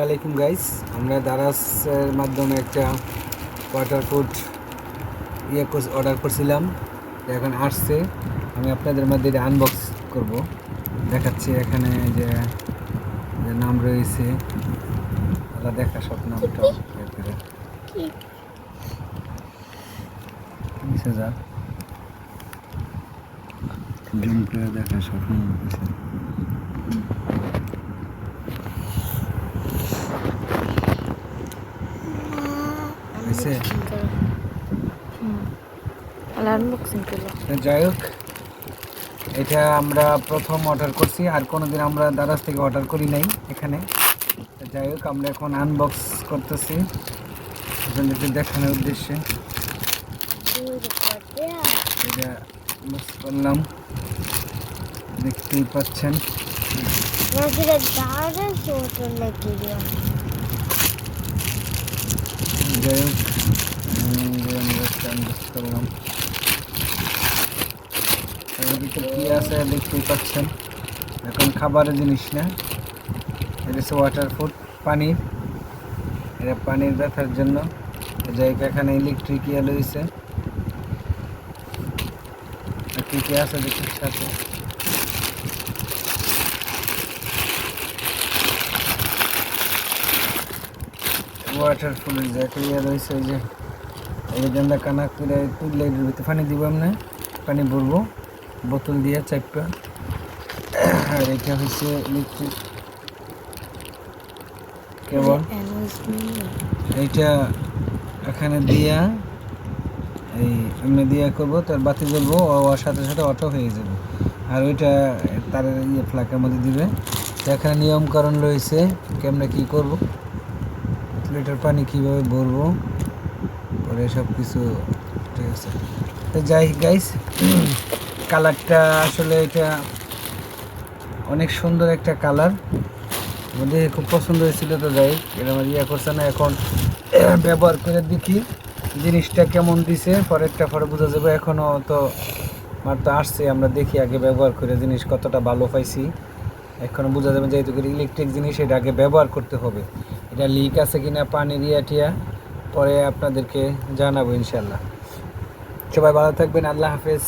আসসালামাইকুম গাইস, আমরা দারাজের মাধ্যমে একটা ওয়াটারপ্রুফ অর্ডার করছিলাম। এখন আসছে, আমি আপনাদের মধ্যে এটা আনবক্স করব, দেখাচ্ছি। এখানে যে নাম রয়েছে, আল্লাহ দেখা সব নামটা জুম করে দেখা সব নাম রয়েছে। যাই হোক, এটা আমরা প্রথম অর্ডার করছি, আর কোনোদিন আমরা দারাজ থেকে অর্ডার করি নাই এখানে। যাই হোক, আমরা এখন আনবক্স করতেছি আপনাদেরকে দেখানোর উদ্দেশ্যে। এটা বক্স করলাম, দেখতেই পাচ্ছেন। যাই হোক, করলাম। কি আছে দেখতেই পাচ্ছেন। এখন খাবারের জিনিস না, এটা হচ্ছে ওয়াটারপ্রুফ পানির। এটা পানির ব্যথার জন্য। যাই হোক, এখানে ইলেকট্রিক রয়েছে, কি কি আছে দেখি সাথে। ওয়াটারপ্রুফের যে একটা রয়েছে, ওই যে এই জন্য কানা করে তুললে ভিতরে পানি দিব, আমরা পানি ভরবো বোতল দিয়ে চাপটা। আর এটা হচ্ছে ইলেকট্রিক কেবল, এইটা এখানে দিয়া এই এমনি দিয়া করবো, তার বাতি জ্বলবো, ওর সাথে সাথে অটো হয়ে যাবে। আর ওইটা তার ফ্ল্যাগের মধ্যে দিবে। এখানে নিয়মকানুন রয়েছে কেমনে কি করব, লিটার পানি কীভাবে ভরবো, পরে সব কিছু ঠিক আছে। তো যাই গাইস, কালারটা আসলে এটা অনেক সুন্দর একটা কালার, আমাদের খুব পছন্দ হয়েছিল। তো যাই, এটা আমার করছে না, এখন ব্যবহার করে দেখি জিনিসটা কেমন দিছে, পরে বোঝা যাবে। এখনও তো মাত্র আসছে, আমরা দেখি আগে ব্যবহার করে জিনিস কতটা ভালো পাইছি, এখনও বোঝা যাবে। যেহেতু করে ইলেকট্রিক জিনিস, এটা আগে ব্যবহার করতে হবে। এটা লিক আছে কিনা পানির টিয়া পরে আপনাদেরকে জানাবো ইনশাল্লাহ। সবাই ভালো থাকবেন, আল্লাহ হাফেজ।